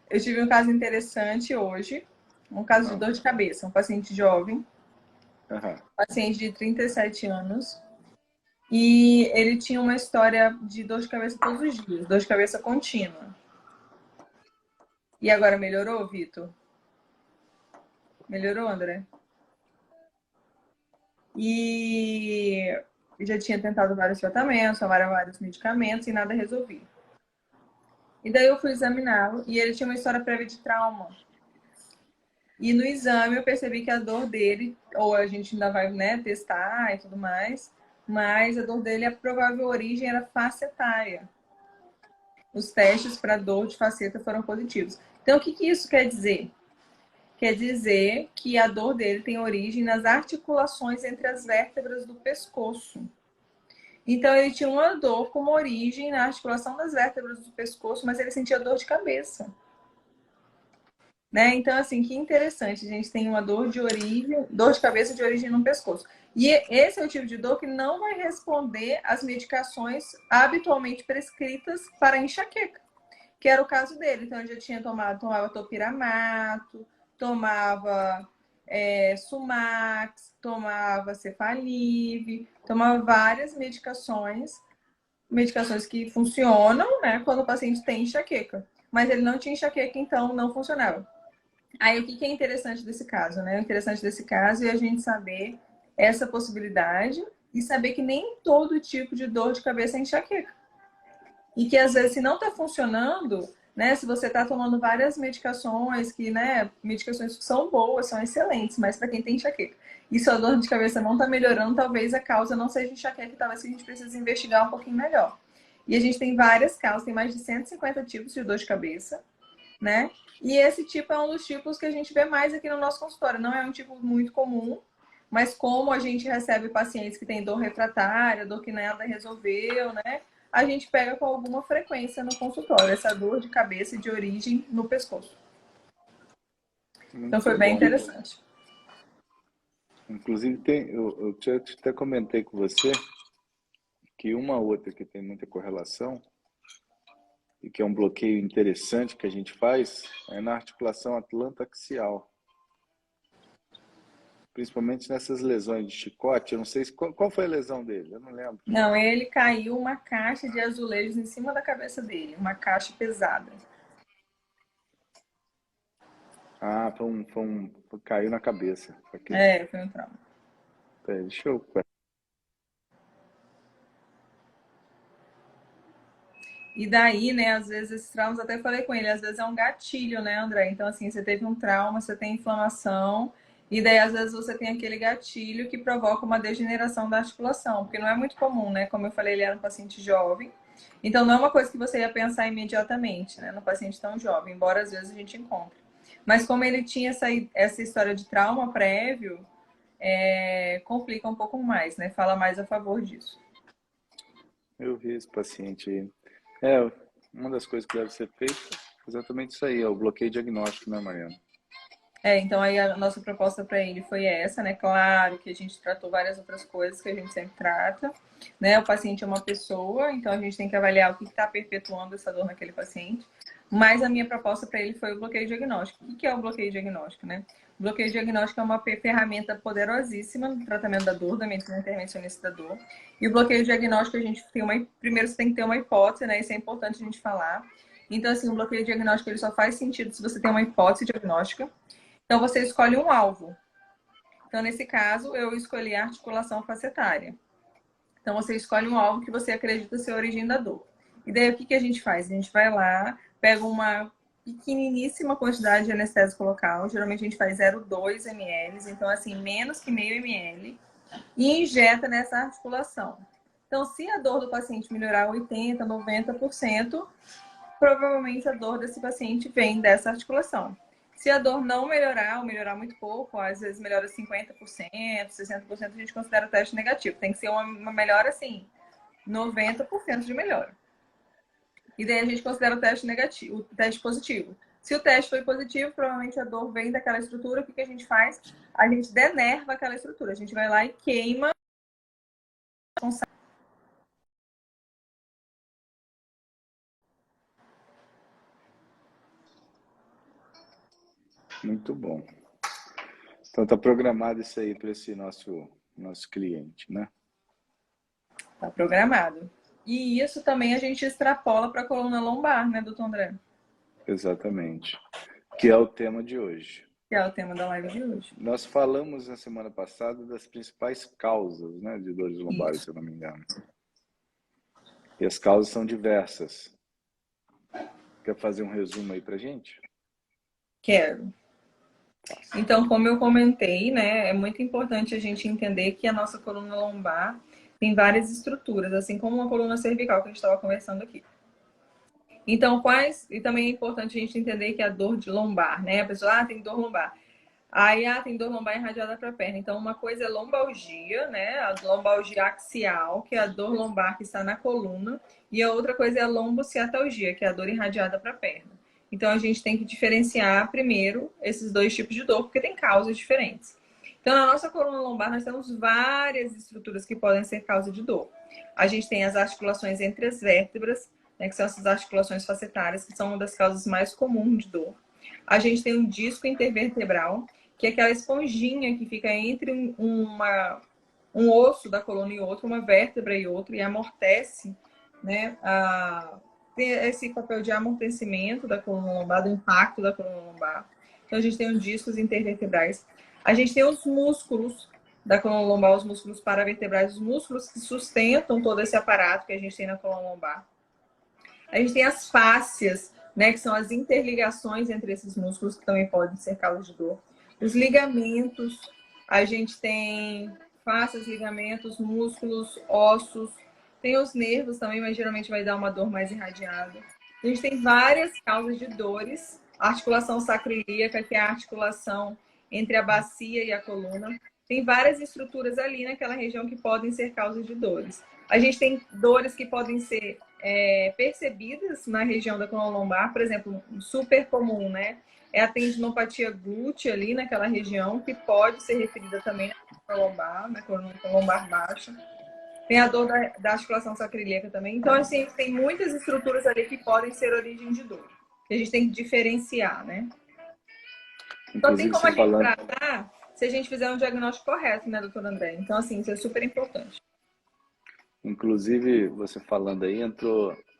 Eu tive um caso interessante hoje, um caso de Ah, dor de cabeça, um paciente jovem, aham. paciente de 37 anos, e ele tinha uma história de dor de cabeça todos os dias, dor de cabeça contínua. E agora melhorou, Vitor? Melhorou, André? E já tinha tentado vários tratamentos, tomaram vários medicamentos e nada resolvia. E daí eu fui examiná-lo e ele tinha uma história prévia de trauma. E no exame eu percebi que a dor dele, ou a gente ainda vai, né, testar e tudo mais, mas a dor dele, a provável origem era facetária. Os testes para dor de faceta foram positivos. Então, o que isso quer dizer? Quer dizer que a dor dele tem origem nas articulações entre as vértebras do pescoço. Então, ele tinha uma dor como origem na articulação das vértebras do pescoço, mas ele sentia dor de cabeça. Né? Então, assim, que interessante. A gente tem uma dor de origem, dor de cabeça de origem no pescoço. E esse é o tipo de dor que não vai responder às medicações habitualmente prescritas para enxaqueca, que era o caso dele. Então, ele já tinha tomava topiramato, tomava Sumax, tomava Cefalive, tomava várias medicações que funcionam, né, quando o paciente tem enxaqueca. Mas ele não tinha enxaqueca, então não funcionava. Aí, o que é interessante desse caso, né? O interessante desse caso é a gente saber essa possibilidade e saber que nem todo tipo de dor de cabeça é enxaqueca. E que, às vezes, se não está funcionando, né? Se você está tomando várias medicações, que, né? Medicações que são boas, são excelentes, mas para quem tem enxaqueca e sua dor de cabeça não está melhorando, talvez a causa não seja enxaqueca, talvez a gente precise investigar um pouquinho melhor. E a gente tem várias causas, tem mais de 150 tipos de dor de cabeça, né? E esse tipo é um dos tipos que a gente vê mais aqui no nosso consultório. Não é um tipo muito comum, mas como a gente recebe pacientes que têm dor refratária, dor que nada resolveu, né? A gente pega com alguma frequência no consultório essa dor de cabeça de origem no pescoço. Então foi Muito bem bom. interessante. Inclusive, eu até comentei com você que uma outra que tem muita correlação e que é um bloqueio interessante que a gente faz é na articulação atlanto-axial. Principalmente nessas lesões de chicote. Eu não sei qual foi a lesão dele, eu não lembro. Não, ele caiu uma caixa de azulejos em cima da cabeça dele, uma caixa pesada. Ah, caiu na cabeça. Ok. Foi um trauma. Peraí, deixa eu. E daí, né, às vezes esses traumas, até falei com ele, às vezes é um gatilho, né, André? Então, assim, você teve um trauma, você tem inflamação, e daí às vezes você tem aquele gatilho que provoca uma degeneração da articulação, porque não é muito comum, né? Como eu falei, ele era um paciente jovem, então não é uma coisa que você ia pensar imediatamente, né, no paciente tão jovem, embora às vezes a gente encontre. Mas como ele tinha essa história de trauma prévio, complica um pouco mais, né? Fala mais a favor disso. Eu vi esse paciente aí. É, uma das coisas que deve ser feita é exatamente isso aí, é o bloqueio diagnóstico, né, Mariana? Então aí a nossa proposta para ele foi essa, né? Claro que a gente tratou várias outras coisas que a gente sempre trata, né? O paciente é uma pessoa, então a gente tem que avaliar o que está perpetuando essa dor naquele paciente. Mas a minha proposta para ele foi o bloqueio diagnóstico. O que é o bloqueio diagnóstico, né? O bloqueio diagnóstico é uma ferramenta poderosíssima no tratamento da dor, da medicina intervencionista da dor. E o bloqueio diagnóstico, a gente tem primeiro você tem que ter uma hipótese, né? Isso é importante a gente falar. Então, assim, o bloqueio diagnóstico ele só faz sentido se você tem uma hipótese diagnóstica. Então, você escolhe um alvo. Então, nesse caso, eu escolhi a articulação facetária. Então, você escolhe um alvo que você acredita ser a origem da dor. E daí, o que a gente faz? A gente vai lá, pega uma pequeniníssima quantidade de anestésico local. Geralmente, a gente faz 0,2 ml. Então, assim, menos que meio ml. E injeta nessa articulação. Então, se a dor do paciente melhorar 80%, 90%, provavelmente a dor desse paciente vem dessa articulação. Se a dor não melhorar, ou melhorar muito pouco, às vezes melhora 50%, 60%, a gente considera o teste negativo. Tem que ser uma melhora, assim, 90% de melhora. E daí a gente considera o teste negativo, o teste positivo. Se o teste foi positivo, provavelmente a dor vem daquela estrutura. O que a gente faz? A gente denerva aquela estrutura. A gente vai lá e queima. Muito bom. Então está programado isso aí para esse nosso cliente, né? Está programado. E isso também a gente extrapola para a coluna lombar, né, doutor André? Exatamente. Que é o tema de hoje. Que é o tema da live de hoje. Nós falamos na semana passada das principais causas, né, de dores lombares, se eu não me engano. E as causas são diversas. Quer fazer um resumo aí pra gente? Quero. Então, como eu comentei, né, é muito importante a gente entender que a nossa coluna lombar tem várias estruturas, assim como a coluna cervical que a gente estava conversando aqui. Então, e também é importante a gente entender que a dor de lombar, né? A pessoa, tem dor lombar. Aí, tem dor lombar irradiada para a perna. Então, uma coisa é lombalgia, né? A lombalgia axial, que é a dor lombar que está na coluna. E a outra coisa é a lombociatalgia, que é a dor irradiada para a perna. Então, a gente tem que diferenciar primeiro esses dois tipos de dor, porque tem causas diferentes. Então, na nossa coluna lombar, nós temos várias estruturas que podem ser causa de dor. A gente tem as articulações entre as vértebras, né, que são essas articulações facetárias, que são uma das causas mais comuns de dor. A gente tem um disco intervertebral, que é aquela esponjinha que fica entre um osso da coluna e outro, uma vértebra e outra, e amortece, né, tem esse papel de amortecimento da coluna lombar, do impacto da coluna lombar. Então, a gente tem os discos intervertebrais. A gente tem os músculos da coluna lombar, os músculos paravertebrais, os músculos que sustentam todo esse aparato que a gente tem na coluna lombar. A gente tem as fáscias, né, que são as interligações entre esses músculos, que também podem ser causa de dor. Os ligamentos, a gente tem fáscias, ligamentos, músculos, ossos. Tem os nervos também, mas geralmente vai dar uma dor mais irradiada. A gente tem várias causas de dores. A articulação sacroiliaca, que é a articulação entre a bacia e a coluna. Tem várias estruturas ali naquela região que podem ser causas de dores. A gente tem dores que podem ser percebidas na região da coluna lombar, por exemplo, super comum, né? É a tendinopatia glútea ali naquela região, que pode ser referida também na coluna lombar, na coluna lombar baixa. Tem a dor da articulação sacroiliaca também. Então, assim, tem muitas estruturas ali que podem ser origem de dor. A gente tem que diferenciar, né? Só tem Inclusive, como a você gente falando... tratar se a gente fizer um diagnóstico correto, né, doutor André? Então, assim, isso é super importante. Inclusive, você falando aí,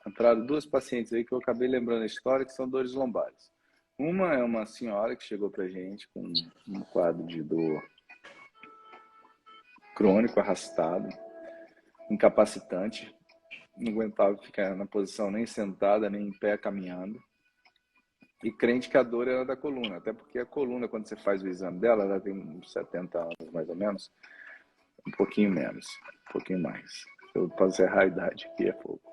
entraram duas pacientes aí que eu acabei lembrando a história, que são dores lombares. Uma é uma senhora que chegou pra gente com um quadro de dor crônico, arrastado, incapacitante, não aguentava ficar na posição nem sentada, nem em pé, caminhando. E crente que a dor era da coluna, até porque a coluna, quando você faz o exame dela, ela tem uns 70 anos mais ou menos, um pouquinho menos, um pouquinho mais. Eu posso errar a idade aqui, é pouco.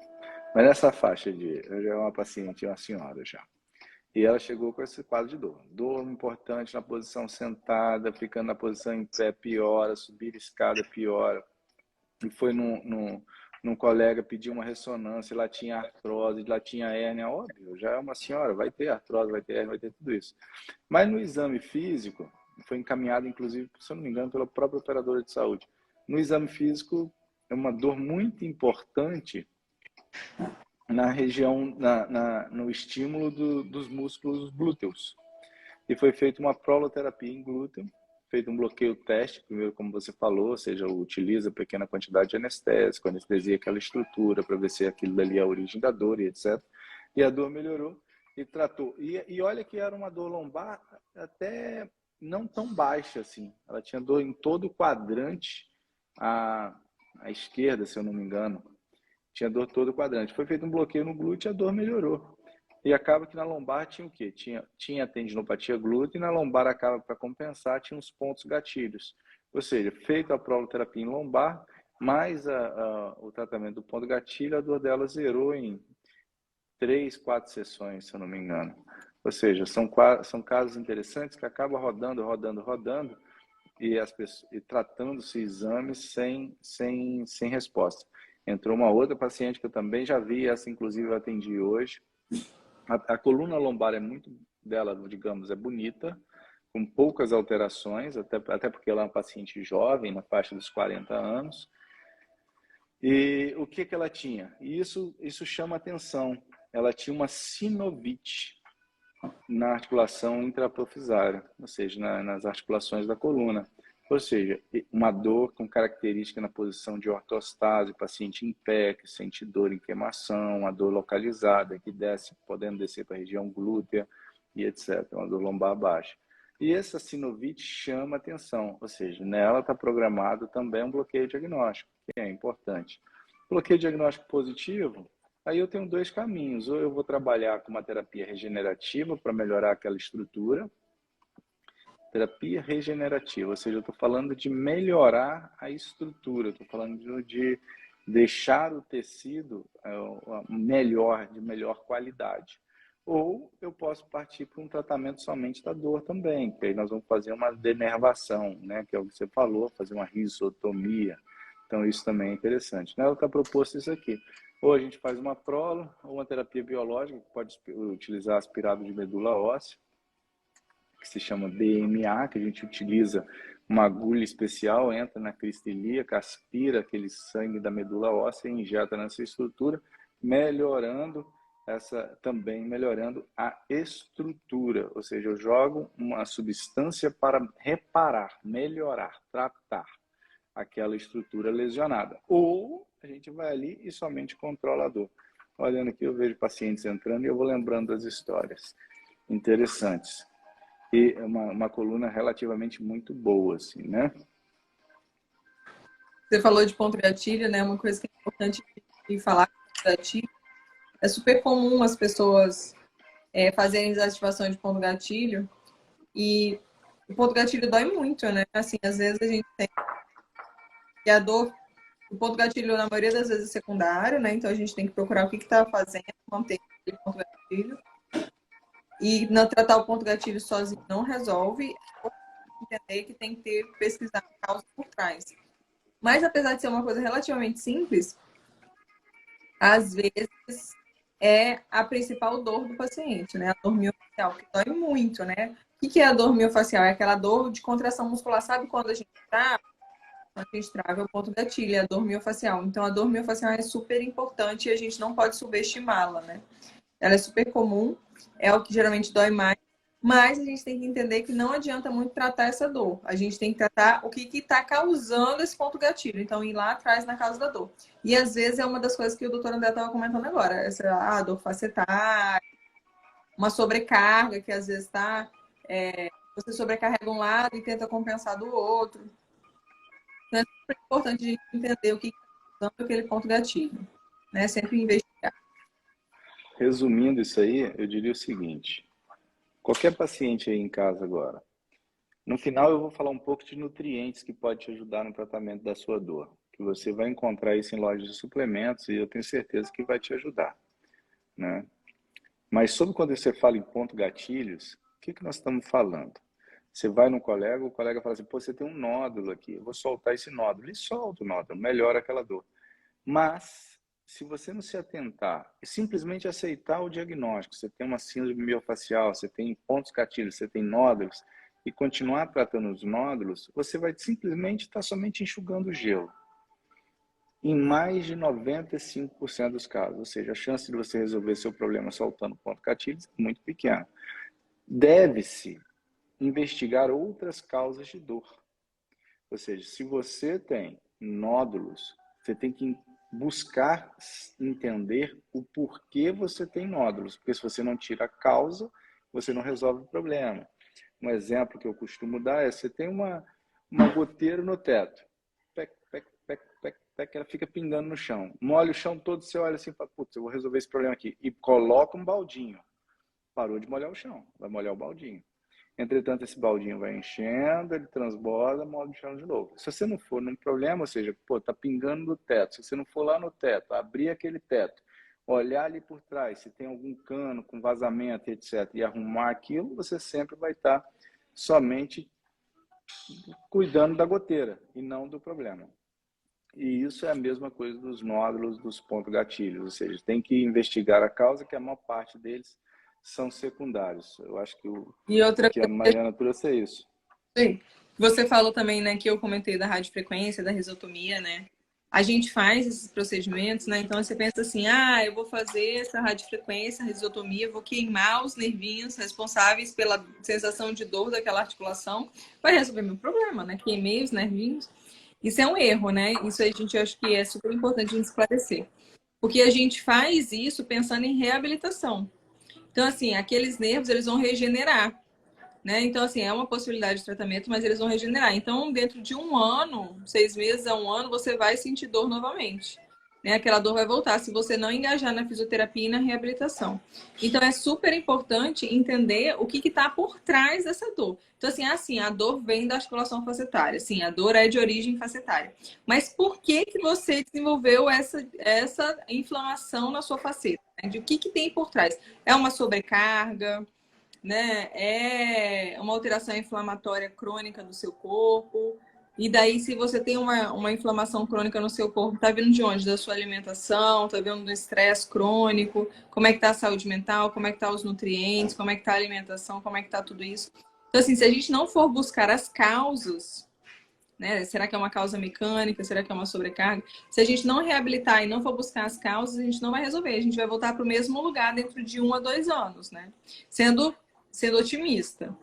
Mas nessa faixa eu já é uma paciente, uma senhora já. E ela chegou com esse quadro de dor. Dor importante na posição sentada, ficando na posição em pé piora, subir escada piora. E foi num colega pedir uma ressonância, lá tinha artrose, lá tinha hérnia, óbvio, já é uma senhora, vai ter artrose, vai ter hérnia, vai ter tudo isso. Mas no exame físico, foi encaminhado, inclusive, se eu não me engano, pela própria operadora de saúde. No exame físico, é uma dor muito importante na região, no estímulo dos músculos glúteos. E foi feita uma proloterapia em glúteo, feito um bloqueio teste, primeiro, como você falou, ou seja, utiliza pequena quantidade de anestésico, anestesia aquela estrutura para ver se aquilo dali é a origem da dor e etc. E a dor melhorou e tratou. E olha que era uma dor lombar até não tão baixa assim. Ela tinha dor em todo o quadrante à esquerda, se eu não me engano. Tinha dor todo o quadrante. Foi feito um bloqueio no glúteo e a dor melhorou. E acaba que na lombar tinha o quê? Tinha tendinopatia glútea e na lombar acaba, para compensar, tinha uns pontos gatilhos. Ou seja, feito a proloterapia em lombar, mais o tratamento do ponto gatilho, a dor dela zerou em 3, 4 sessões, se eu não me engano. Ou seja, são casos interessantes que acabam rodando e tratando-se exames sem resposta. Entrou uma outra paciente que eu também já vi, essa inclusive eu atendi hoje. A coluna lombar é muito dela, digamos, é bonita, com poucas alterações, até porque ela é uma paciente jovem, na faixa dos 40 anos. E o que ela tinha? E isso chama atenção. Ela tinha uma sinovite. na articulação intraprofisária, ou seja, nas articulações da coluna. Ou seja, uma dor com característica na posição de ortostase, o paciente em pé, que sente dor em queimação, uma dor localizada, que desce, podendo descer para a região glútea e etc., uma dor lombar baixa. E essa sinovite chama atenção, ou seja, nela está programado também um bloqueio diagnóstico, que é importante. Bloqueio diagnóstico positivo, aí eu tenho dois caminhos. Ou eu vou trabalhar com uma terapia regenerativa para melhorar aquela estrutura. Terapia regenerativa, ou seja, eu estou falando de melhorar a estrutura, estou falando de deixar o tecido melhor, de melhor qualidade. Ou eu posso partir para um tratamento somente da dor também, que aí nós vamos fazer uma denervação, né, que é o que você falou, fazer uma risotomia. Então, isso também é interessante. Ela está proposto isso aqui. Ou a gente faz uma prolo, ou uma terapia biológica, que pode utilizar aspirado de medula óssea, que se chama DMA, que a gente utiliza uma agulha especial, entra na crista ilíaca, aspira aquele sangue da medula óssea e injeta nessa estrutura, melhorando a estrutura, ou seja, eu jogo uma substância para reparar, melhorar, tratar aquela estrutura lesionada. Ou a gente vai ali e somente controla a dor. Olhando aqui, eu vejo pacientes entrando e eu vou lembrando das histórias interessantes. E uma coluna relativamente muito boa, assim, né? Você falou de ponto gatilho, né? Uma coisa que é importante de falar ponto gatilho. É super comum as pessoas fazerem desativação de ponto gatilho e o ponto gatilho dói muito, né? Assim, às vezes a gente tem que a dor, o ponto gatilho na maioria das vezes é secundário, né? Então a gente tem que procurar o que está fazendo, manter aquele ponto gatilho. E não tratar o ponto gatilho sozinho não resolve. Entender que tem que pesquisar a causa por trás. Mas apesar de ser uma coisa relativamente simples, às vezes é a principal dor do paciente, né? A dor miofacial, que dói muito, né? O que é a dor miofacial? É aquela dor de contração muscular. Sabe quando a gente trava o ponto gatilho, é a dor miofacial. Então a dor miofacial é super importante e a gente não pode subestimá-la, né? Ela é super comum, é o que geralmente dói mais, mas a gente tem que entender que não adianta muito tratar essa dor. A gente tem que tratar o que está causando esse ponto gatilho. Então, ir lá atrás na causa da dor. E às vezes é uma das coisas que o doutor André estava comentando agora. Essa dor facetária, uma sobrecarga que às vezes está... você sobrecarrega um lado e tenta compensar do outro. Então, é super importante a gente entender o que está causando aquele ponto gatilho. Né? Sempre investigar. Resumindo isso aí, eu diria o seguinte: qualquer paciente aí em casa agora, no final eu vou falar um pouco de nutrientes que pode te ajudar no tratamento da sua dor, que você vai encontrar isso em lojas de suplementos e eu tenho certeza que vai te ajudar, né? Mas sobre quando você fala em ponto gatilhos, o que nós estamos falando? Você vai no colega, o colega fala assim, pô, você tem um nódulo aqui, eu vou soltar esse nódulo. Ele solta o nódulo, melhora aquela dor. Mas, se você não se atentar e simplesmente aceitar o diagnóstico, você tem uma síndrome miofacial, você tem pontos gatilhos, você tem nódulos, e continuar tratando os nódulos, você vai simplesmente estar somente enxugando o gelo. Em mais de 95% dos casos, ou seja, a chance de você resolver seu problema soltando ponto gatilhos é muito pequena. Deve-se investigar outras causas de dor. Ou seja, se você tem nódulos, você tem que buscar entender o porquê você tem nódulos, porque se você não tira a causa, você não resolve o problema. Um exemplo que eu costumo dar é, você tem uma goteira no teto, que ela fica pingando no chão, molha o chão todo, você olha assim e fala, putz, eu vou resolver esse problema aqui, e coloca um baldinho, parou de molhar o chão, vai molhar o baldinho. Entretanto, esse baldinho vai enchendo, ele transborda, molha o chão de novo. Se você não for num problema, ou seja, pô, tá pingando no teto, se você não for lá no teto, abrir aquele teto, olhar ali por trás, se tem algum cano com vazamento, etc., e arrumar aquilo, você sempre vai estar somente cuidando da goteira e não do problema. E isso é a mesma coisa dos nódulos, dos pontos gatilhos, ou seja, tem que investigar a causa, que a maior parte deles são secundários. Eu acho que o que a Mariana trouxe é isso. Sim. Você falou também, né, que eu comentei da radiofrequência, da risotomia, né? a gente faz esses procedimentos, né? Então você pensa assim, ah, eu vou fazer essa radiofrequência, radizotomia, vou queimar os nervinhos responsáveis pela sensação de dor daquela articulação, vai resolver meu problema, né? Queimei os nervinhos. Isso é um erro, né? Isso a gente acho que é super importante a gente esclarecer. Porque a gente faz isso pensando em reabilitação. Então, assim, aqueles nervos, eles vão regenerar, né? Então, assim, é uma possibilidade de tratamento, mas eles vão regenerar. Então, dentro de um ano, 6 meses a um ano, você vai sentir dor novamente. Né? Aquela dor vai voltar se você não engajar na fisioterapia e na reabilitação. Então, é super importante entender o que está por trás dessa dor. Então, assim, a dor vem da articulação facetária. Sim, a dor é de origem facetária. Mas por que você desenvolveu essa inflamação na sua faceta? Né? De o que tem por trás? É uma sobrecarga? Né? É uma alteração inflamatória crônica do seu corpo. E daí, se você tem uma inflamação crônica no seu corpo, tá vindo de onde? Da sua alimentação, tá vindo do estresse crônico, como é que tá a saúde mental, como é que tá os nutrientes, como é que tá a alimentação, como é que tá tudo isso. Então, assim, se a gente não for buscar as causas, né? Será que é uma causa mecânica? Será que é uma sobrecarga? Se a gente não reabilitar e não for buscar as causas, a gente não vai resolver. A gente vai voltar para o mesmo lugar dentro de 1 a 2 anos, né? Sendo otimista,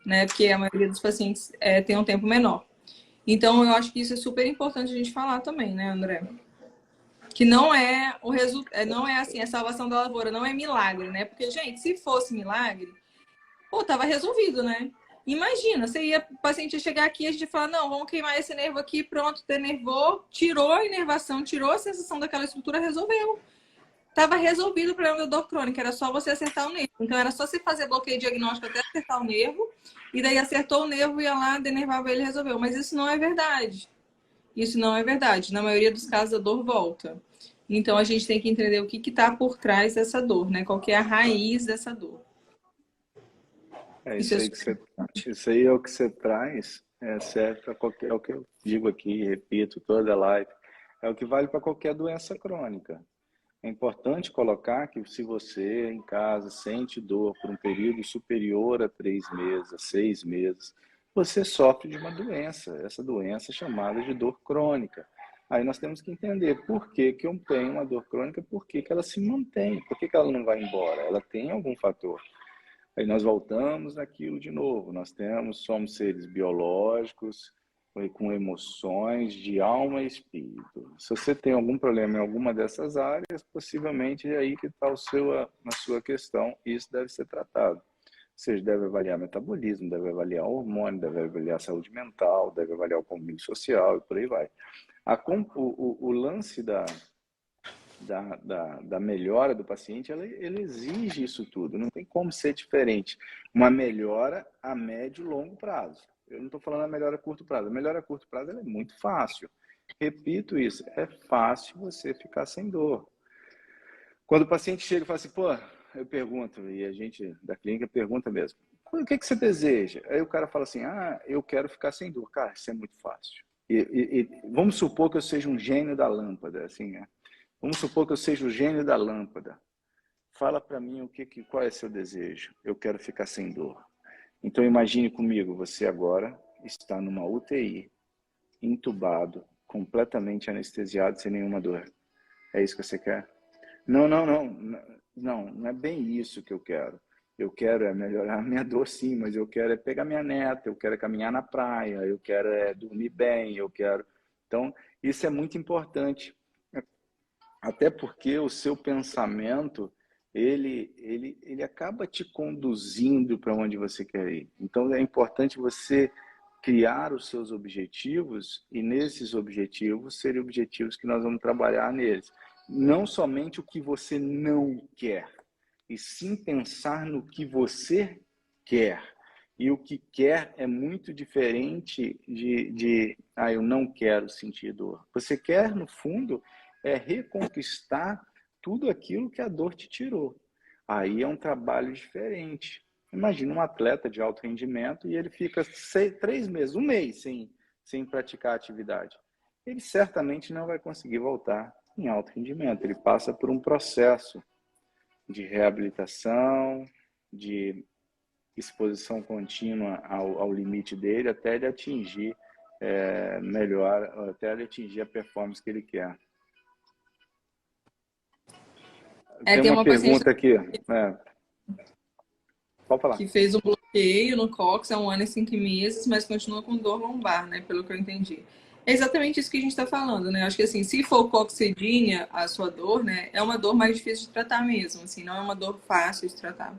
né? Porque a maioria dos pacientes tem um tempo menor. Então, eu acho que isso é super importante a gente falar também, né, André? Que não é o resultado, não é assim, a salvação da lavoura, não é milagre, né? Porque, gente, se fosse milagre, pô, tava resolvido, né? Imagina, o paciente ia chegar aqui e a gente ia falar, não, vamos queimar esse nervo aqui, pronto, denervou, tirou a inervação, tirou a sensação daquela estrutura, resolveu. Tava resolvido o problema da dor crônica, era só você acertar o nervo. Então era só você fazer bloqueio diagnóstico até acertar o nervo, e daí acertou o nervo, ia lá, denervava ele e resolveu. Mas isso não é verdade. Isso não é verdade. Na maioria dos casos a dor volta. Então a gente tem que entender o que está por trás dessa dor, né? Qual que é a raiz dessa dor. É Isso é isso aí que você, isso aí é o que você traz, serve para qualquer, é o que eu digo aqui, repito toda live, é o que vale para qualquer doença crônica. É importante colocar que se você em casa sente dor por um período superior a 3 meses, a 6 meses, você sofre de uma doença, essa doença é chamada de dor crônica. Aí nós temos que entender por que que eu tenho uma dor crônica, por que que ela se mantém, por que que ela não vai embora, ela tem algum fator. Aí nós voltamos naquilo de novo. Somos seres biológicos, com emoções de alma e espírito. Se você tem algum problema em alguma dessas áreas, possivelmente é aí que está na sua questão, e isso deve ser tratado. Você deve avaliar metabolismo, deve avaliar hormônio, deve avaliar saúde mental, deve avaliar o convívio social e por aí vai. O lance da melhora do paciente, ele exige isso tudo, não tem como ser diferente. Uma melhora a médio e longo prazo. Eu não estou falando a melhora a curto prazo. A melhora a curto prazo ela é muito fácil. Repito isso, é fácil você ficar sem dor. Quando o paciente chega e fala assim, pô, eu pergunto, e a gente da clínica pergunta mesmo, o que você deseja? Aí o cara fala assim, eu quero ficar sem dor. Cara, isso é muito fácil. E vamos supor que eu seja um gênio da lâmpada, assim, né? Vamos supor que eu seja o gênio da lâmpada. Fala para mim qual é seu desejo. Eu quero ficar sem dor. Então imagine comigo, você agora está numa UTI, entubado, completamente anestesiado, sem nenhuma dor. É isso que você quer? Não, não, não. Não é bem isso que eu quero. Eu quero melhorar a minha dor, sim, mas eu quero pegar minha neta, eu quero caminhar na praia, eu quero dormir bem, eu quero... Então, isso é muito importante. Até porque o seu pensamento, ele acaba te conduzindo para onde você quer ir. Então, é importante você criar os seus objetivos e nesses objetivos serem objetivos que nós vamos trabalhar neles. Não somente o que você não quer, e sim pensar no que você quer. E o que quer é muito diferente eu não quero sentir dor. Você quer, no fundo, reconquistar tudo aquilo que a dor te tirou. Aí é um trabalho diferente. Imagina um atleta de alto rendimento e ele fica 3 meses, um mês sem praticar atividade. Ele certamente não vai conseguir voltar em alto rendimento. Ele passa por um processo de reabilitação, de exposição contínua ao limite dele, até ele atingir melhor, até ele atingir a performance que ele quer. Tem Tem uma uma paciente pergunta aqui. Pode falar. que fez um bloqueio no cóccix há 1 ano e 5 meses, mas continua com dor lombar, né? Pelo que eu entendi. É exatamente isso que a gente está falando, né? Acho que assim, se for coccidínia, a sua dor, né? É uma dor mais difícil de tratar mesmo, assim, não é uma dor fácil de tratar.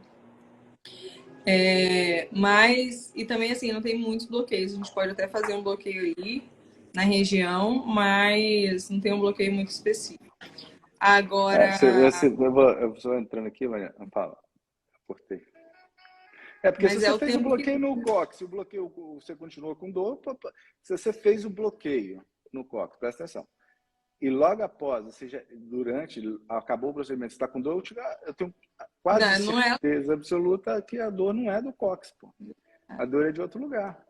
E também assim, não tem muitos bloqueios. A gente pode até fazer um bloqueio ali na região, mas não tem um bloqueio muito específico. Agora. Eu estou entrando aqui, Maria. Fala. Cortei. Porque se Mas é você o fez o tempo bloqueio que. no cóccix, o bloqueio, você continua com dor, se você fez o bloqueio no cóccix, presta atenção. E logo após, acabou o procedimento, você está com dor, eu tenho quase Não é. certeza absoluta que a dor não é do cóccix, pô. A dor é de outro lugar.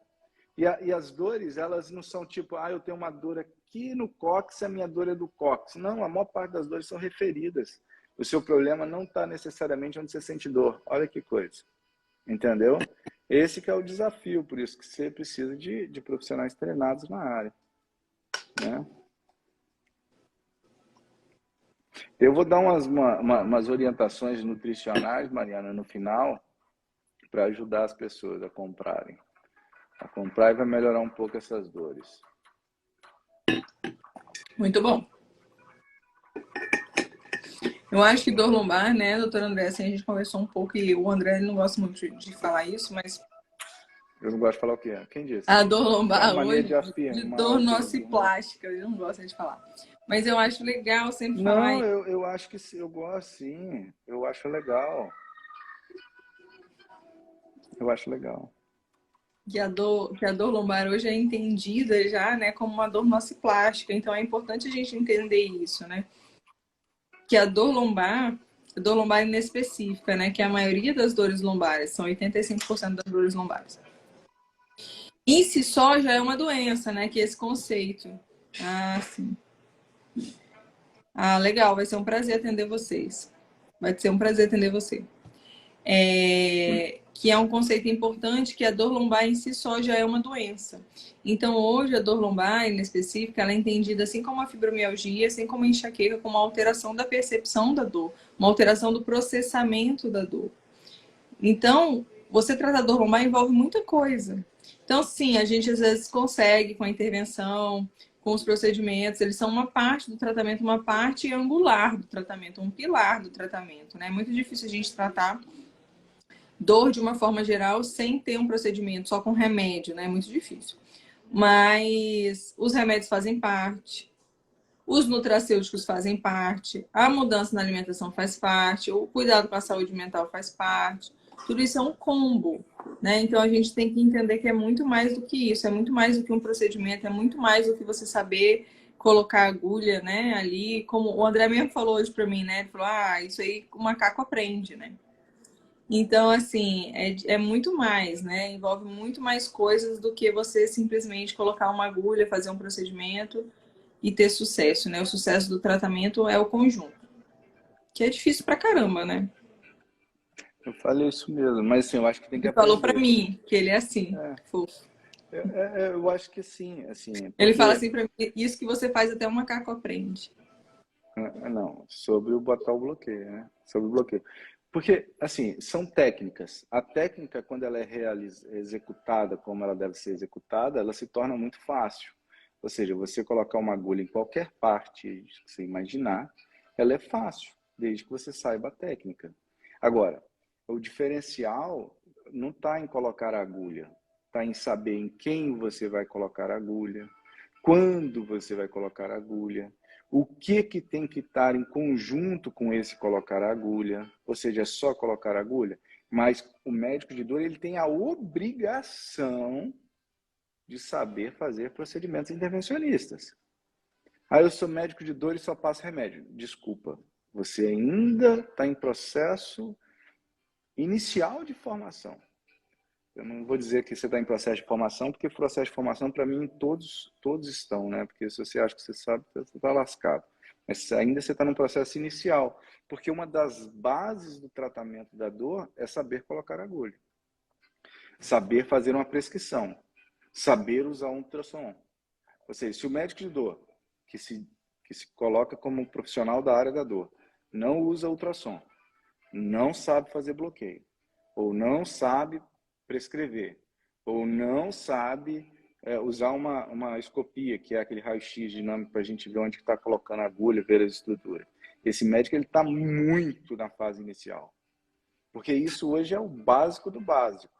E as dores, elas não são tipo, eu tenho uma dor aqui no cóccix, a minha dor é do cóccix. Não, a maior parte das dores são referidas. O seu problema não está necessariamente onde você sente dor. Olha que coisa. Entendeu? Esse que é o desafio, por isso que você precisa de profissionais treinados na área. Né? Eu vou dar umas orientações nutricionais, Mariana, no final, para ajudar as pessoas a comprarem. A comprar e vai melhorar um pouco essas dores. Muito bom. Eu acho que dor lombar, né, doutora André, assim, a gente conversou um pouco e o André não gosta muito de falar isso, mas Eu não gosto de falar o que é. Quem disse? a dor É uma lombar mania hoje, de de afirmar dor o que eu digo. nociplástica, ele não gosta de falar. Mas eu acho legal sempre falar Não, eu acho que eu gosto sim. Eu acho legal. Eu acho legal. que a dor lombar hoje é entendida já, né, como uma dor nociplástica. Então é importante a gente entender isso, né? Que a dor lombar inespecífica, né, que a maioria das dores lombares, são 85% das dores lombares. Em si só já é uma doença, né, que é esse conceito. Ah, sim. Ah, legal, vai ser um prazer atender vocês. Vai ser um prazer atender você. Que é um conceito importante que a dor lombar em si só já é uma doença. Então, hoje, a dor lombar, em específico, ela é entendida assim como a fibromialgia, assim como a enxaqueca, como uma alteração da percepção da dor, uma alteração do processamento da dor. Então, você tratar dor lombar envolve muita coisa. Então, sim, a gente às vezes consegue com a intervenção, com os procedimentos, eles são uma parte do tratamento, uma parte angular do tratamento, um pilar do tratamento, né? É muito difícil a gente tratar dor de uma forma geral sem ter um procedimento, só com remédio, né? É muito difícil. Mas os remédios fazem parte, os nutracêuticos fazem parte, a mudança na alimentação faz parte, o cuidado com a saúde mental faz parte. Tudo isso é um combo, né? Então a gente tem que entender que é muito mais do que isso, é muito mais do que um procedimento, é muito mais do que você saber colocar agulha, né, ali, como o André mesmo falou hoje para mim, né? Ele falou: isso aí o macaco aprende, né? Então, assim, é muito mais, né? Envolve muito mais coisas do que você simplesmente colocar uma agulha, fazer um procedimento e ter sucesso, né? O sucesso do tratamento é o conjunto, que é difícil pra caramba, né? Eu falei isso mesmo, mas assim, eu acho que tem que Ele falou pra aprender. mim que ele é assim, É, fofo. eu acho que sim, assim, Ele fala porque assim pra mim: isso que você faz até um macaco aprende. não, sobre o botar o bloqueio, né? Sobre o bloqueio. Porque, assim, são técnicas. A técnica, quando ela é executada como ela deve ser executada, ela se torna muito fácil. Ou seja, você colocar uma agulha em qualquer parte que você imaginar, ela é fácil, desde que você saiba a técnica. Agora, o diferencial não está em colocar a agulha, está em saber em quem você vai colocar a agulha, quando você vai colocar a agulha, o que tem que estar em conjunto com esse colocar a agulha, ou seja, é só colocar a agulha, mas o médico de dor ele tem a obrigação de saber fazer procedimentos intervencionistas. Eu sou médico de dor e só passo remédio. Desculpa, você ainda está em processo inicial de formação. Eu não vou dizer que você está em processo de formação, porque processo de formação, para mim, todos estão, né? Porque se você acha que você sabe, você está lascado. Mas ainda você está no processo inicial, porque uma das bases do tratamento da dor é saber colocar agulha. Saber fazer uma prescrição. saber usar um ultrassom. Ou seja, se o médico de dor, que se coloca como profissional da área da dor, não usa ultrassom, não sabe fazer bloqueio, ou não sabe prescrever, ou não sabe usar uma escopia, que é aquele raio-x dinâmico para a gente ver onde está colocando a agulha, ver as estruturas. Esse médico está muito na fase inicial, porque isso hoje é o básico do básico.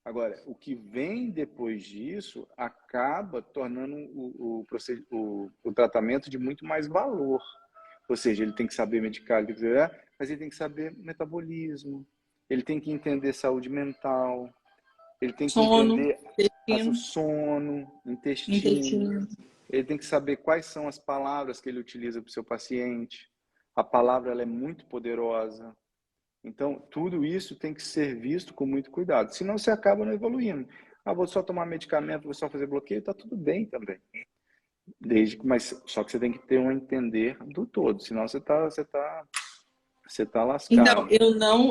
Agora, o que vem depois disso acaba tornando o tratamento de muito mais valor. Ou seja, ele tem que saber medicar, mas ele tem que saber metabolismo, ele tem que entender saúde mental, ele tem que Sono, entender o intestino, sono, intestino, intestino. ele tem que saber quais são as palavras que ele utiliza para o seu paciente. A palavra ela é muito poderosa. Então, tudo isso tem que ser visto com muito cuidado, senão você acaba não evoluindo. Ah, vou só tomar medicamento, vou só fazer bloqueio, tá tudo bem também. Mas só que você tem que ter um entender do todo, senão você tá Então, lascado.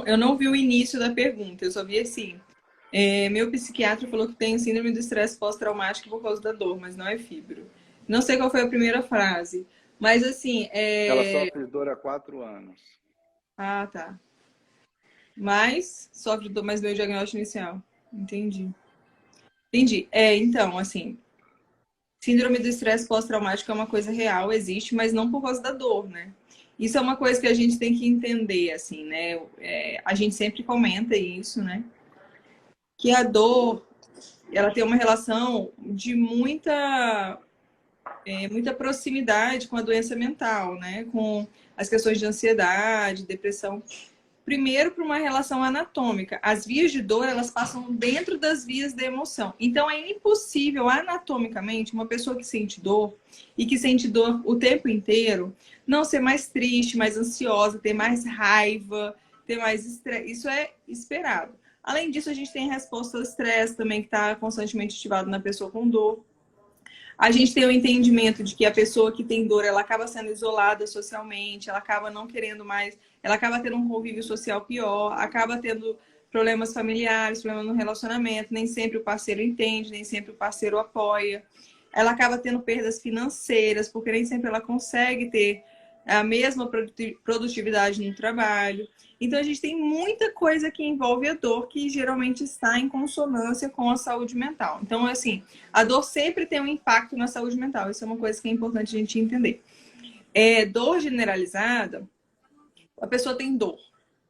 eu não vi o início da pergunta, eu só vi assim. Meu psiquiatra falou que tem síndrome do estresse pós-traumático por causa da dor, mas não é fibro. Não sei qual foi a primeira frase, mas assim, Ela sofre de dor há 4 anos. Ah, tá. Mas sofre dor, mas deu o diagnóstico inicial. Entendi. Entendi. Então, assim, síndrome do estresse pós-traumático é uma coisa real, existe, mas não por causa da dor, né? Isso é uma coisa que a gente tem que entender, assim, né? A gente sempre comenta isso, né? Que a dor, ela tem uma relação de muita proximidade com a doença mental, né? Com as questões de ansiedade, depressão. Primeiro, por uma relação anatômica. As vias de dor, elas passam dentro das vias da emoção. Então, é impossível, anatomicamente, uma pessoa que sente dor e que sente dor o tempo inteiro, não ser mais triste, mais ansiosa, ter mais raiva, ter mais estresse. Isso é esperado. Além disso, a gente tem a resposta ao estresse também, que está constantemente ativado na pessoa com dor. A gente tem o entendimento de que a pessoa que tem dor, ela acaba sendo isolada socialmente, ela acaba não querendo mais, ela acaba tendo um convívio social pior, acaba tendo problemas familiares, problemas no relacionamento, nem sempre o parceiro entende, nem sempre o parceiro apoia. Ela acaba tendo perdas financeiras, porque nem sempre ela consegue ter a mesma produtividade no trabalho. Então, a gente tem muita coisa que envolve a dor que geralmente está em consonância com a saúde mental. Então, assim, a dor sempre tem um impacto na saúde mental. Isso é uma coisa que é importante a gente entender. Dor generalizada, a pessoa tem dor.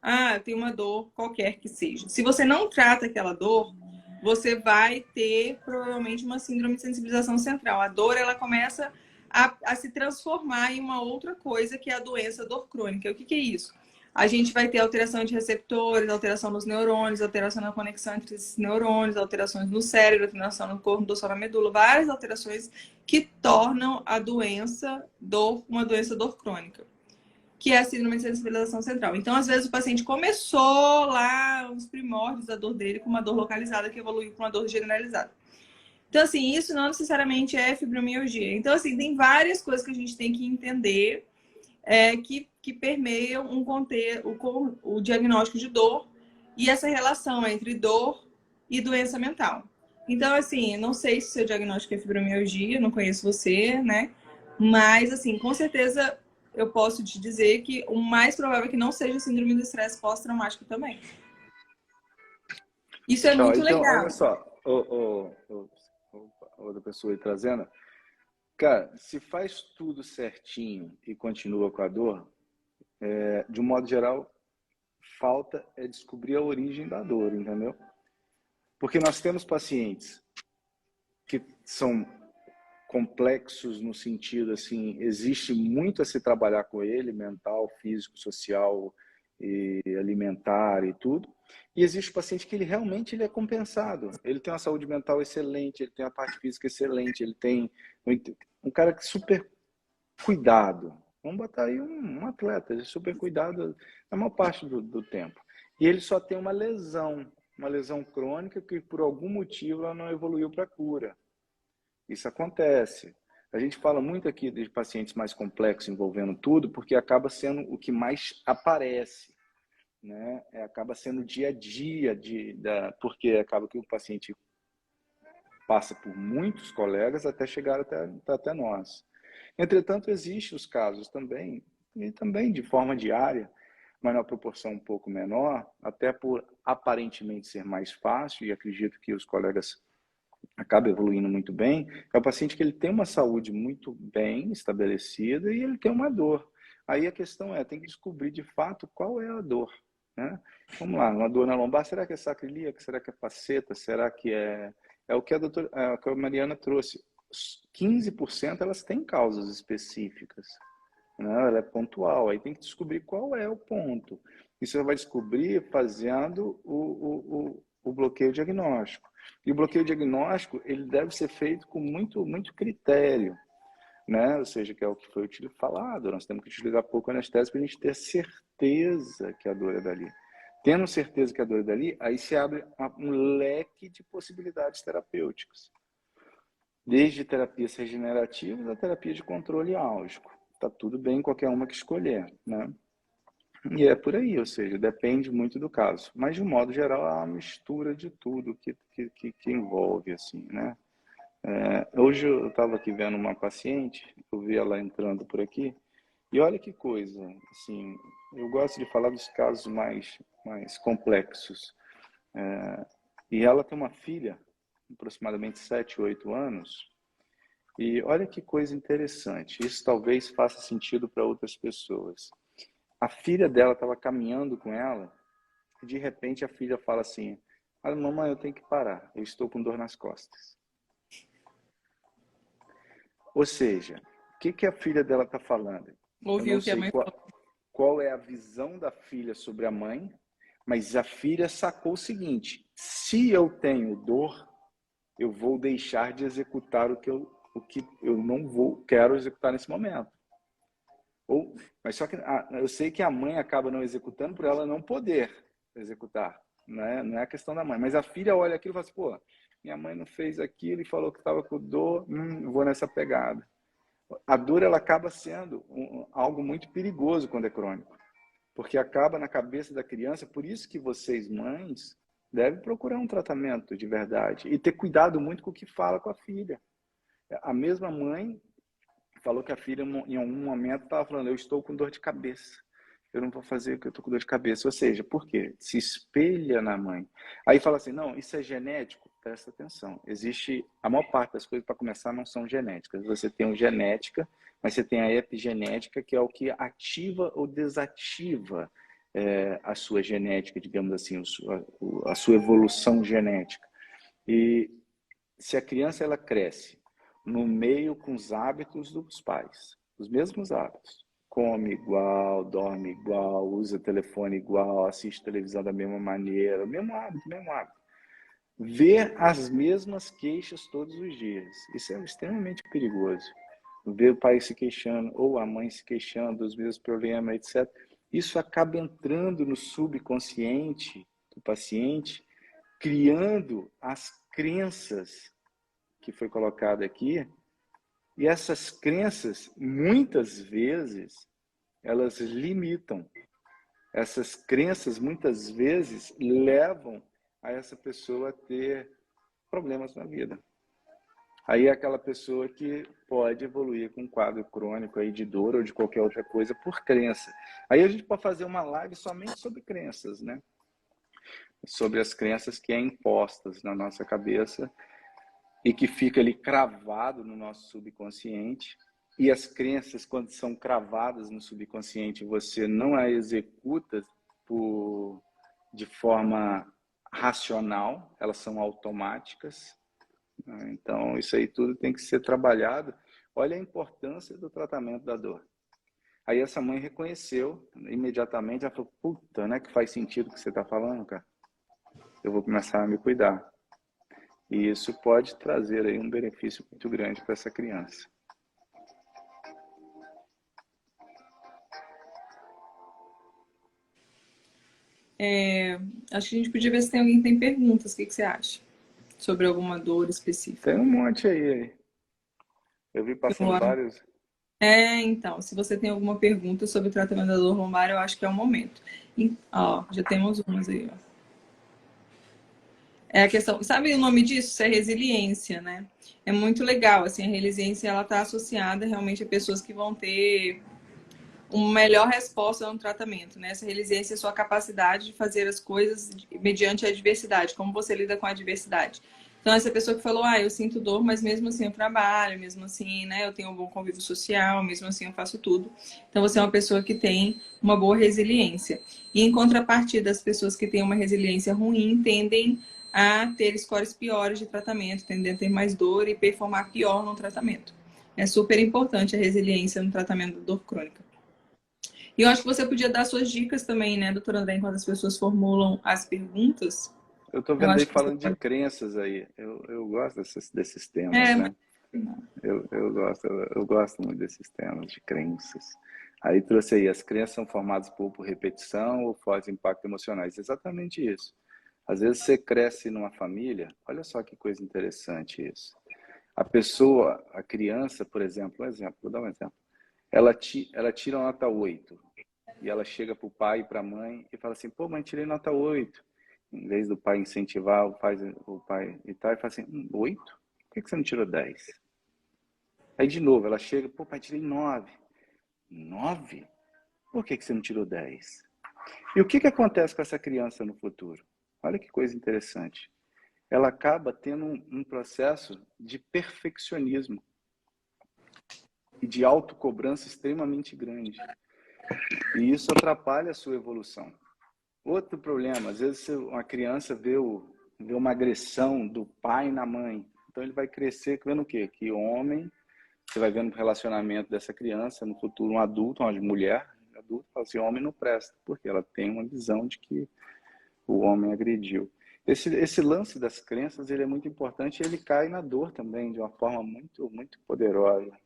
Ah, tem uma dor qualquer que seja. Se você não trata aquela dor, você vai ter provavelmente uma síndrome de sensibilização central. A dor, ela começa a se transformar em uma outra coisa, que é a doença dor crônica. O que é isso? A gente vai ter alteração de receptores, alteração nos neurônios, alteração na conexão entre esses neurônios, alterações no cérebro, alteração no corpo dorsal, na medula, várias alterações que tornam a doença dor uma doença dor crônica, que é a síndrome de sensibilização central. Então, às vezes, o paciente começou lá os primórdios da dor dele com uma dor localizada que evoluiu para uma dor generalizada. Então, assim, isso não necessariamente é fibromialgia. Então, assim, tem várias coisas que a gente tem que entender que permeiam o diagnóstico de dor e essa relação entre dor e doença mental. Então, assim, não sei se o seu diagnóstico é fibromialgia, não conheço você, né? Mas, assim, com certeza eu posso te dizer que o mais provável é que não seja síndrome do estresse pós-traumático também. Isso é muito Então, olha legal. só, outra pessoa aí trazendo. Cara, se faz tudo certinho e continua com a dor, de um modo geral, falta é descobrir a origem da dor, entendeu? Porque nós temos pacientes que são complexos no sentido assim, existe muito a se trabalhar com ele, mental, físico, social e alimentar e tudo. E existe o paciente que ele é compensado. Ele tem uma saúde mental excelente, ele tem a parte física excelente, ele tem um cara que super cuidado. Vamos botar aí um atleta de super cuidado na maior parte do tempo. E ele só tem uma lesão crônica que por algum motivo ela não evoluiu para cura. Isso acontece. A gente fala muito aqui de pacientes mais complexos envolvendo tudo, porque acaba sendo o que mais aparece, né? Acaba sendo o dia a dia porque acaba que o paciente passa por muitos colegas até chegar até nós. Entretanto, existem os casos também, e também de forma diária, mas numa proporção um pouco menor, até por aparentemente ser mais fácil, e acredito que os colegas acabam evoluindo muito bem, é o paciente que ele tem uma saúde muito bem estabelecida e ele tem uma dor. Aí a questão tem que descobrir de fato qual é a dor, né? Vamos lá, uma dor na lombar, será que é sacroiliaca? Será que é faceta? Será que é o que a Mariana trouxe? 15% elas têm causas específicas, né? Ela é pontual, aí tem que descobrir qual é o ponto. Isso você vai descobrir fazendo o bloqueio diagnóstico. E o bloqueio diagnóstico, ele deve ser feito com muito critério, né? Ou seja, que é o que foi falado, nós temos que utilizar pouco anestésico para a gente ter certeza que a dor é dali. Tendo certeza que a dor é dali, aí se abre um leque de possibilidades terapêuticas. Desde terapias regenerativas a terapia de controle álgico. Tá tudo bem qualquer uma que escolher, né? E é por aí, ou seja, depende muito do caso. Mas, de um modo geral, é uma mistura de tudo que envolve, assim, né? Hoje eu estava aqui vendo uma paciente, eu vi ela entrando por aqui, e olha que coisa, assim, eu gosto de falar dos casos mais complexos. E ela tem uma filha, aproximadamente 7, 8 anos, e olha que coisa interessante, isso talvez faça sentido para outras pessoas. A filha dela estava caminhando com ela, e de repente a filha fala assim, mamãe, eu tenho que parar, eu estou com dor nas costas. Ou seja, o que a filha dela está falando? Eu Ouviu não o que a sei mãe qual é a visão da filha sobre a mãe, mas a filha sacou o seguinte, se eu tenho dor, eu vou deixar de executar o que eu não quero executar nesse momento. Mas só que eu sei que a mãe acaba não executando por ela não poder executar. Não é a questão da mãe. Mas a filha olha aquilo e fala assim, pô, minha mãe não fez aquilo e falou que estava com dor, vou nessa pegada. A dor ela acaba sendo algo muito perigoso quando é crônico. Porque acaba na cabeça da criança, por isso que vocês, mães, devem procurar um tratamento de verdade e ter cuidado muito com o que fala com a filha. A mesma mãe falou que a filha, em algum momento, estava falando, eu estou com dor de cabeça. Eu não vou fazer porque eu estou com dor de cabeça. Ou seja, por quê? Se espelha na mãe. Aí fala assim, não, isso é genético? Presta atenção. Existe, a maior parte das coisas, para começar, não são genéticas. Você tem genética, mas você tem a epigenética, que é o que ativa ou desativa a sua genética, digamos assim, a sua evolução genética. E se a criança ela cresce no meio com os hábitos dos pais, os mesmos hábitos, come igual, dorme igual, usa telefone igual, assiste televisão da mesma maneira, mesmo hábito. Ver as mesmas queixas todos os dias. Isso é extremamente perigoso. Ver o pai se queixando ou a mãe se queixando dos mesmos problemas, etc. Isso acaba entrando no subconsciente do paciente, criando as crenças que foi colocada aqui, e essas crenças, muitas vezes, elas limitam. Essas crenças, muitas vezes, levam a essa pessoa a ter problemas na vida. Aí é aquela pessoa que pode evoluir com um quadro crônico aí de dor ou de qualquer outra coisa por crença. Aí a gente pode fazer uma live somente sobre crenças, né? Sobre as crenças que é impostas na nossa cabeça e que fica ali cravado no nosso subconsciente. E as crenças, quando são cravadas no subconsciente, você não a executa de forma racional, elas são automáticas. Então, isso aí tudo tem que ser trabalhado. Olha a importância do tratamento da dor. Aí essa mãe reconheceu imediatamente, ela falou, puta, né, que faz sentido o que você está falando, cara. Eu vou começar a me cuidar. E isso pode trazer aí um benefício muito grande para essa criança. Acho que a gente podia ver se tem alguém que tem perguntas. O que você acha? Sobre alguma dor específica. Tem um monte aí. Eu vi passando vários. Então, se você tem alguma pergunta sobre o tratamento da dor lombar, eu acho que é o momento. Ó, já temos umas aí, ó. É a questão, sabe o nome disso? Isso é resiliência, né? É muito legal, assim, a resiliência, ela está associada realmente a pessoas que vão ter uma melhor resposta no tratamento, né? Essa resiliência é a sua capacidade de fazer as coisas mediante a adversidade, como você lida com a adversidade. Então, essa pessoa que falou, eu sinto dor, mas mesmo assim eu trabalho, mesmo assim, né, eu tenho um bom convívio social, mesmo assim eu faço tudo. Então, você é uma pessoa que tem uma boa resiliência. E, em contrapartida, as pessoas que têm uma resiliência ruim tendem a ter scores piores de tratamento, tendem a ter mais dor e performar pior no tratamento. É super importante a resiliência no tratamento da dor crônica. E eu acho que você podia dar suas dicas também, né, doutora André, enquanto as pessoas formulam as perguntas. Eu estou Eu vendo aí acho que você falando de pode. crenças aí. Eu gosto desses temas, É, né? Eu gosto muito desses temas de crenças. Aí trouxe aí, as crenças são formadas por repetição ou fortes impactos emocionais. Exatamente isso. Às vezes você cresce numa família, olha só que coisa interessante isso. A pessoa, a criança, por exemplo, vou dar um exemplo. Ela tira nota 8 e ela chega para o pai e para a mãe e fala assim, pô, mãe, tirei nota 8. Em vez do pai incentivar o pai e tal, e fala assim, 8? Por que você não tirou 10? Aí de novo, ela chega, pô, pai, tirei 9. 9? Por que você não tirou 10? E o que acontece com essa criança no futuro? Olha que coisa interessante. Ela acaba tendo um processo de perfeccionismo e de autocobrança extremamente grande. E isso atrapalha a sua evolução. Outro problema, às vezes uma criança vê uma agressão do pai na mãe. Então ele vai crescer vendo o quê? Que homem, você vai vendo o relacionamento dessa criança, no futuro um adulto, uma mulher adulta, fala assim, homem não presta, porque ela tem uma visão de que o homem agrediu. Esse lance das crenças, ele é muito importante e ele cai na dor também, de uma forma muito, muito poderosa.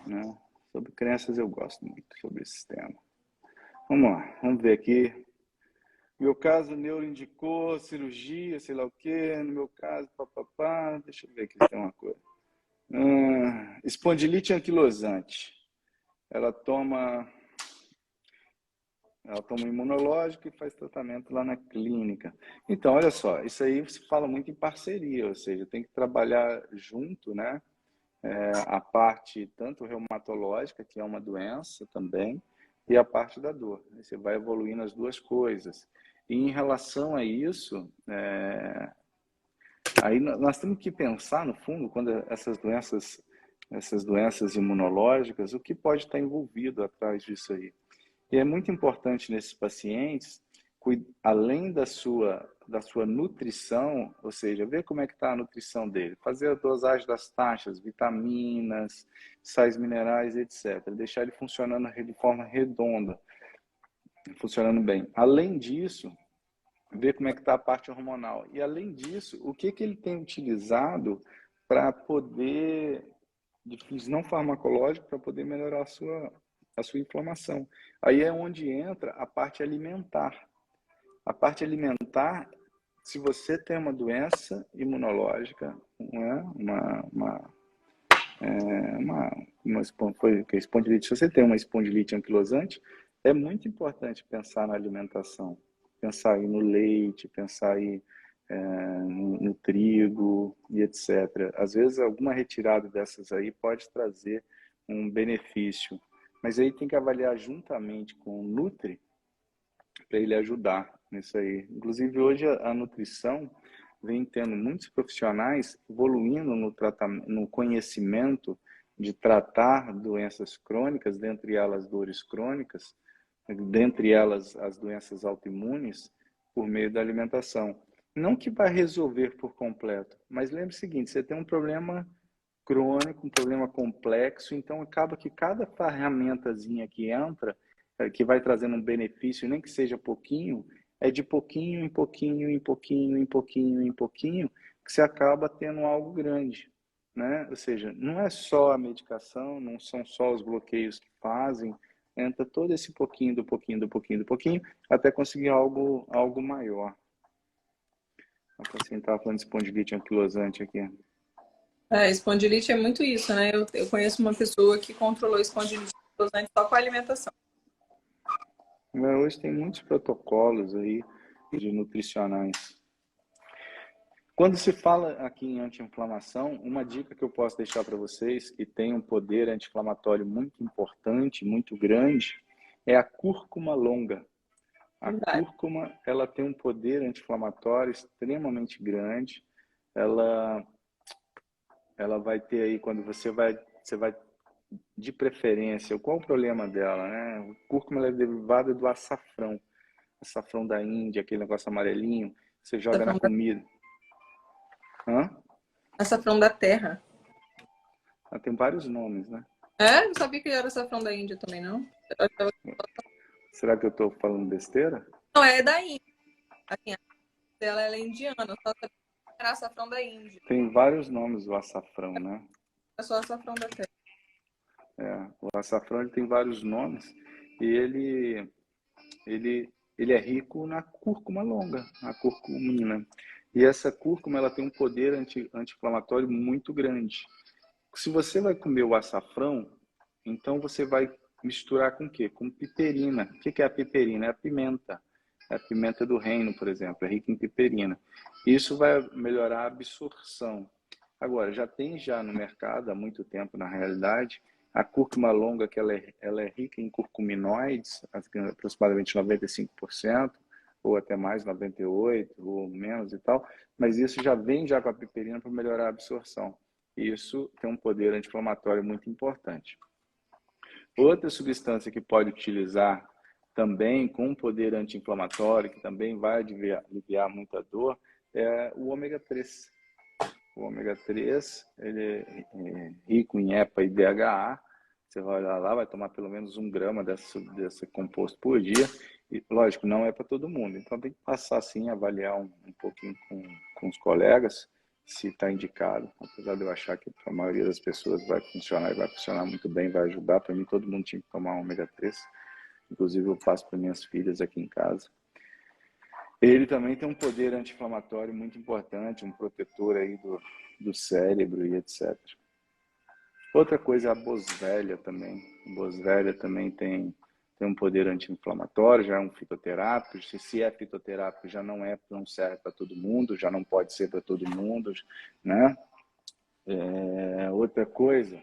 Né? Sobre crenças eu gosto muito, sobre esse tema. Vamos lá, vamos ver aqui. Meu caso, o neuro indicou cirurgia, sei lá o quê. No meu caso, papapá. Deixa eu ver aqui se tem uma coisa. Espondilite anquilosante. Ela toma imunológico e faz tratamento lá na clínica. Então, olha só, isso aí se fala muito em parceria, ou seja, tem que trabalhar junto, né? A parte tanto reumatológica, que é uma doença também, e a parte da dor. Você vai evoluindo as duas coisas. E em relação a isso, aí nós temos que pensar, no fundo, quando essas doenças imunológicas, o que pode estar envolvido atrás disso aí. E é muito importante nesses pacientes, além da sua nutrição, ou seja, ver como é que está a nutrição dele, fazer a dosagem das taxas, vitaminas, sais minerais, etc. Deixar ele funcionando de forma redonda, funcionando bem. Além disso, ver como é que está a parte hormonal. E além disso, o que ele tem utilizado para poder, de fins não farmacológicos, para poder melhorar a sua inflamação. Aí é onde entra a parte alimentar. A parte alimentar, se você tem uma doença imunológica, espondilite, se você tem uma espondilite anquilosante, é muito importante pensar na alimentação, pensar aí no leite, pensar aí no trigo e etc. Às vezes alguma retirada dessas aí pode trazer um benefício, mas aí tem que avaliar juntamente com o Nutri para ele ajudar nisso aí. Inclusive hoje a nutrição vem tendo muitos profissionais evoluindo no tratamento, no conhecimento de tratar doenças crônicas, dentre elas dores crônicas, dentre elas as doenças autoimunes, por meio da alimentação. Não que vai resolver por completo, mas lembre o seguinte, você tem um problema crônico, um problema complexo, então acaba que cada ferramentazinha que entra, que vai trazendo um benefício, nem que seja pouquinho, é de pouquinho em pouquinho, em pouquinho, em pouquinho, em pouquinho, que você acaba tendo algo grande, né? Ou seja, não é só a medicação, não são só os bloqueios que fazem, entra todo esse pouquinho, do pouquinho, do pouquinho, do pouquinho, até conseguir algo maior. A paciente estava falando de espondilite anquilosante aqui. Espondilite é muito isso, né? Eu conheço uma pessoa que controlou espondilite só com a alimentação. Hoje tem muitos protocolos aí de nutricionais. Quando se fala aqui em anti-inflamação, uma dica que eu posso deixar para vocês, que tem um poder anti-inflamatório muito importante, muito grande, é a cúrcuma longa. A Verdade. cúrcuma, ela tem um poder anti-inflamatório extremamente grande. Ela vai ter aí, quando você vai de preferência, qual o problema dela, né? O cúrcuma ela é derivada do açafrão. Açafrão da Índia, aquele negócio amarelinho, você joga na Açafrão da, comida. Hã? açafrão da terra. Ela tem vários nomes, né? É? Não sabia que era açafrão da Índia também, não? Eu achava Será que eu estou falando besteira? não, é da Índia. Assim, a dela ela é indiana, só sabia que era açafrão da Índia. Tem vários nomes o açafrão, né? É só açafrão da terra. É, o açafrão ele tem vários nomes e ele é rico na cúrcuma longa, na curcumina. E essa cúrcuma ela tem um poder anti-inflamatório muito grande. Se você vai comer o açafrão, então você vai misturar com o quê? Com piperina. O que é a piperina? É a pimenta. É a pimenta do reino, por exemplo, é rica em piperina. Isso vai melhorar a absorção. Agora, já no mercado, há muito tempo na realidade, a cúrcuma longa, que ela é rica em curcuminoides, aproximadamente 95%, ou até mais, 98%, ou menos e tal, mas isso já vem já com a piperina para melhorar a absorção. Isso tem um poder anti-inflamatório muito importante. Outra substância que pode utilizar também com poder anti-inflamatório, que também vai aliviar muita dor, é o ômega 3. O ômega 3 ele é rico em EPA e DHA. Você vai olhar lá, vai tomar pelo menos 1 grama desse composto por dia. E, lógico, não é para todo mundo. Então tem que passar assim, avaliar um pouquinho com os colegas se está indicado. Apesar de eu achar que para a maioria das pessoas vai funcionar e vai funcionar muito bem, vai ajudar. Para mim, todo mundo tinha que tomar ômega 3. Inclusive, eu passo para minhas filhas aqui em casa. Ele também tem um poder anti-inflamatório muito importante, um protetor aí do cérebro e etc. Outra coisa é a boswellia também. A boswellia também tem um poder anti-inflamatório, já é um fitoterápico. Se é fitoterápico, já não serve para todo mundo, já não pode ser para todo mundo, né? Outra coisa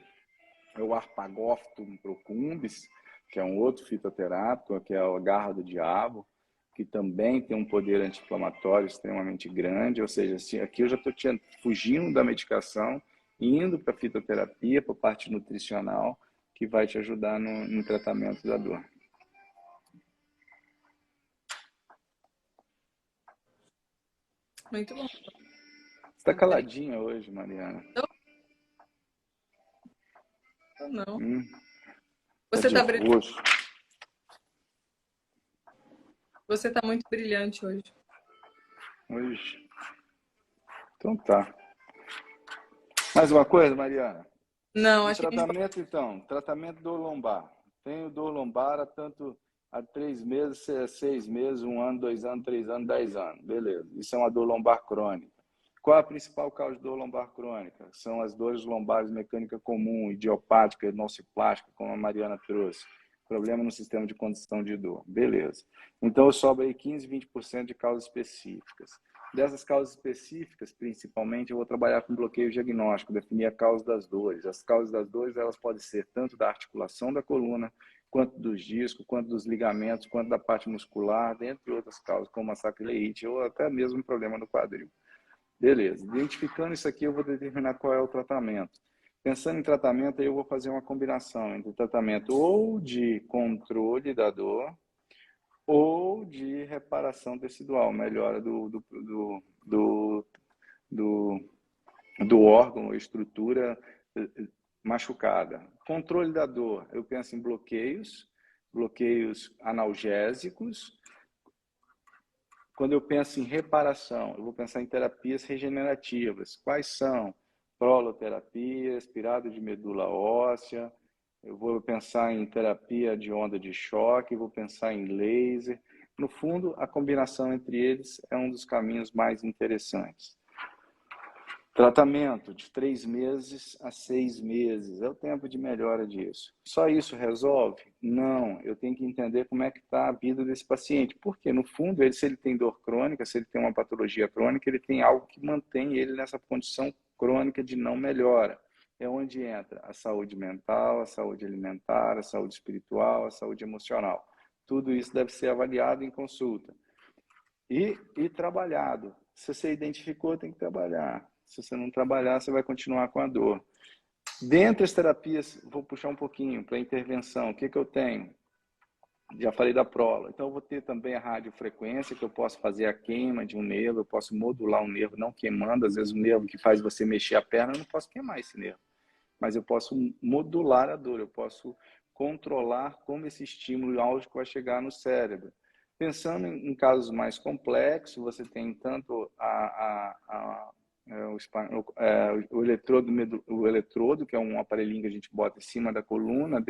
é o Arpagophytum procumbens, que é um outro fitoterápico, que é a garra do diabo, que também tem um poder anti-inflamatório extremamente grande. Ou seja, aqui eu já estou fugindo da medicação, indo para a fitoterapia, para a parte nutricional, que vai te ajudar no tratamento da dor. Muito bom. Você está caladinha hoje, Mariana? Eu não. Tá Você de tá brilhante. roxo. Você tá muito brilhante hoje. Hoje. Então tá. Mais uma coisa, Mariana? Não, E acho que a gente tratamento, então? Tratamento dor lombar. Tenho dor lombar há 3 meses, 6 meses, 1 ano, 2 anos, 3 anos, 10 anos. Beleza. Isso é uma dor lombar crônica. Qual a principal causa de dor lombar crônica? São as dores lombares mecânica comum, idiopática, nociplástica, como a Mariana trouxe. Problema no sistema de condução de dor. Beleza. Então, eu sobro aí 15, 20% de causas específicas. Dessas causas específicas, principalmente, eu vou trabalhar com bloqueio diagnóstico, definir a causa das dores. As causas das dores, elas podem ser tanto da articulação da coluna, quanto dos discos, quanto dos ligamentos, quanto da parte muscular, dentre outras causas, como a sacroiliite ou até mesmo um problema no quadril. Beleza. Identificando isso aqui, eu vou determinar qual é o tratamento. Pensando em tratamento, aí eu vou fazer uma combinação entre tratamento ou de controle da dor, ou de reparação tecidual, melhora do órgão ou estrutura machucada. Controle da dor, eu penso em bloqueios analgésicos. Quando eu penso em reparação, eu vou pensar em terapias regenerativas. Quais são? Proloterapia, aspirado de medula óssea, eu vou pensar em terapia de onda de choque, vou pensar em laser. No fundo, a combinação entre eles é um dos caminhos mais interessantes. Tratamento de 3 meses a 6 meses, é o tempo de melhora disso. Só isso resolve? Não, eu tenho que entender como é que está a vida desse paciente. Porque, no fundo, se ele tem dor crônica, se ele tem uma patologia crônica, ele tem algo que mantém ele nessa condição crônica de não melhora. É onde entra a saúde mental, a saúde alimentar, a saúde espiritual, a saúde emocional. Tudo isso deve ser avaliado em consulta. E trabalhado. Se você identificou, tem que trabalhar. Se você não trabalhar, você vai continuar com a dor. Dentre as terapias, vou puxar um pouquinho para intervenção. O que eu tenho? Já falei da próloga. Então, eu vou ter também a radiofrequência, que eu posso fazer a queima de um nervo, eu posso modular um nervo, não queimando. Às vezes, o nervo que faz você mexer a perna, eu não posso queimar esse nervo. Mas eu posso modular a dor, eu posso controlar como esse estímulo álgico vai chegar no cérebro. Pensando em casos mais complexos, você tem tanto o eletrodo, que é um aparelhinho que a gente bota em cima da coluna,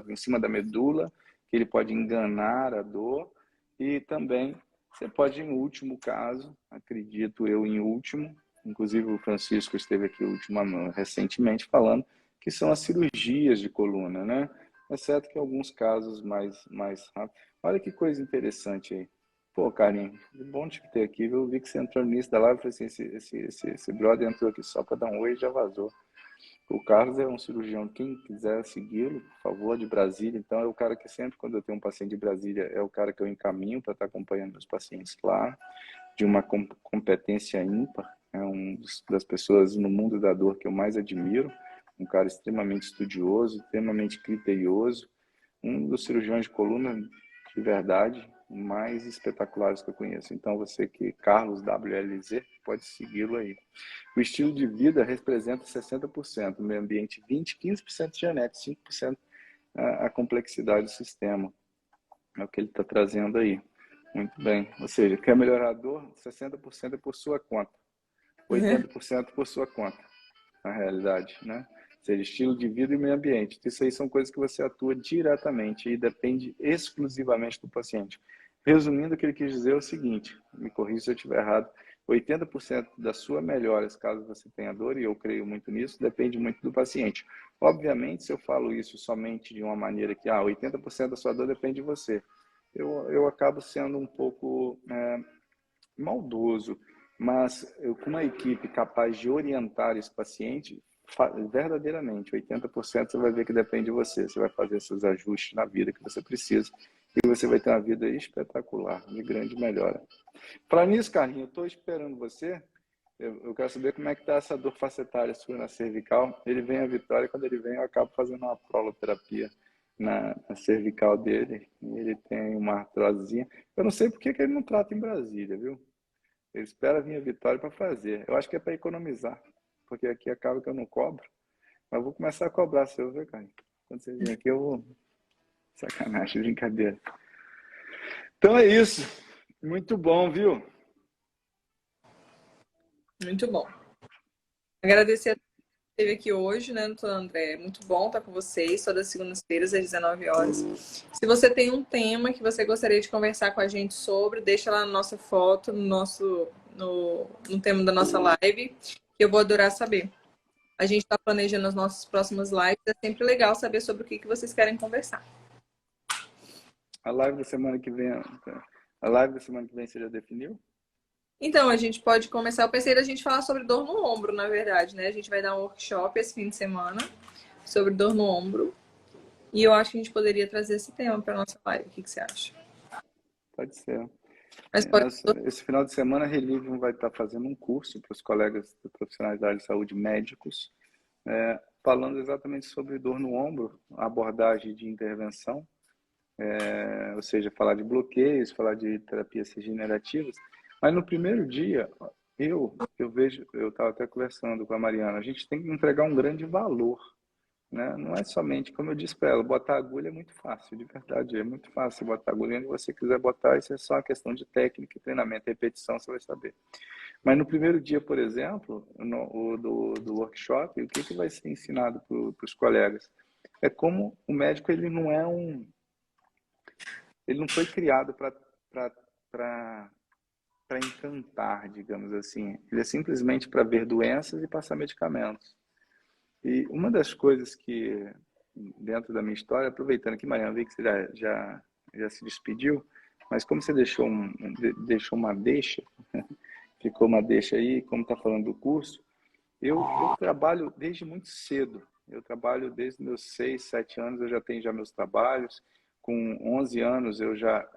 em cima da medula, que ele pode enganar a dor, e também você pode, em último caso, acredito eu, em último, inclusive o Francisco esteve aqui recentemente falando, que são as cirurgias de coluna, né? Exceto que em alguns casos mais rápidos. Olha que coisa interessante aí. Pô, Karim, bom te ter aqui. Eu vi que você entrou no início da live e falei assim, esse brother entrou aqui só para dar um oi e já vazou. O Carlos é um cirurgião, quem quiser segui-lo, por favor, de Brasília. Então, é o cara que sempre, quando eu tenho um paciente de Brasília, é o cara que eu encaminho para estar acompanhando meus pacientes lá, de uma competência ímpar. É das pessoas no mundo da dor que eu mais admiro. Um cara extremamente estudioso, extremamente criterioso, um dos cirurgiões de coluna de verdade mais espetaculares que eu conheço. Então, você que Carlos WLZ, pode segui-lo aí. O estilo de vida representa 60%, o meio ambiente 20%, 15% genético, 5% a complexidade do sistema. É o que ele está trazendo aí. Muito bem. Ou seja, quer melhorar a dor? 60% é por sua conta. 80% por sua conta, na realidade, né? Ou seja, estilo de vida e meio ambiente. Isso aí são coisas que você atua diretamente e depende exclusivamente do paciente. Resumindo, o que ele quis dizer é o seguinte, me corrija se eu estiver errado, 80% da sua melhora, caso você tenha dor, e eu creio muito nisso, depende muito do paciente. Obviamente, se eu falo isso somente de uma maneira que 80% da sua dor depende de você, eu acabo sendo um pouco maldoso, mas eu, com uma equipe capaz de orientar esse paciente, verdadeiramente, 80% você vai ver que depende de você. Você vai fazer seus ajustes na vida que você precisa e você vai ter uma vida espetacular, de grande melhora. Para nisso, Carlinhos, eu estou esperando você. Eu quero saber como é que está essa dor facetária sua na cervical. Ele vem a Vitória, quando ele vem eu acabo fazendo uma proloterapia na cervical dele. E ele tem uma artrosezinha. Eu não sei por que ele não trata em Brasília, viu? Ele espera vir a Vitória para fazer. Eu acho que é para economizar, porque aqui acaba que eu não cobro. Mas eu vou começar a cobrar seu, viu, cara? Quando você vir aqui, eu vou. Sacanagem, brincadeira. Então é isso. Muito bom, viu? Muito bom. Agradecer a que esteve aqui hoje, né, doutor André? É muito bom estar com vocês, todas as segundas-feiras, às 19 horas. Se você tem um tema que você gostaria de conversar com a gente sobre, deixa lá na nossa foto, no tema da nossa live, que eu vou adorar saber. A gente está planejando as nossas próximas lives, é sempre legal saber sobre o que vocês querem conversar. A live da semana que vem, você já definiu? Então, a gente pode começar. Eu pensei da gente falar sobre dor no ombro, na verdade, né? A gente vai dar um workshop esse fim de semana sobre dor no ombro. E eu acho que a gente poderia trazer esse tema para nossa live. O que você acha? Pode ser. Mas pode... Esse final de semana, a Relivium vai estar fazendo um curso para os colegas profissionais da área de saúde médicos, falando exatamente sobre dor no ombro, abordagem de intervenção, ou seja, falar de bloqueios, falar de terapias regenerativas. Mas no primeiro dia, eu estava até conversando com a Mariana, a gente tem que entregar um grande valor, né? Não é somente, como eu disse para ela, botar agulha é muito fácil, de verdade, é muito fácil botar agulha onde você quiser botar, isso é só uma questão de técnica, treinamento, repetição, você vai saber. Mas no primeiro dia, por exemplo, do workshop, o que vai ser ensinado para os colegas? É como o médico, ele não foi criado para para encantar, digamos assim. Ele é simplesmente para ver doenças e passar medicamentos. E uma das coisas que, dentro da minha história, aproveitando aqui, Mariana, vi que você já se despediu, mas como você deixou uma deixa, ficou uma deixa aí, como está falando do curso, eu trabalho desde muito cedo. Eu trabalho desde meus 6, 7 anos, eu já tenho já meus trabalhos. Com 11 anos eu já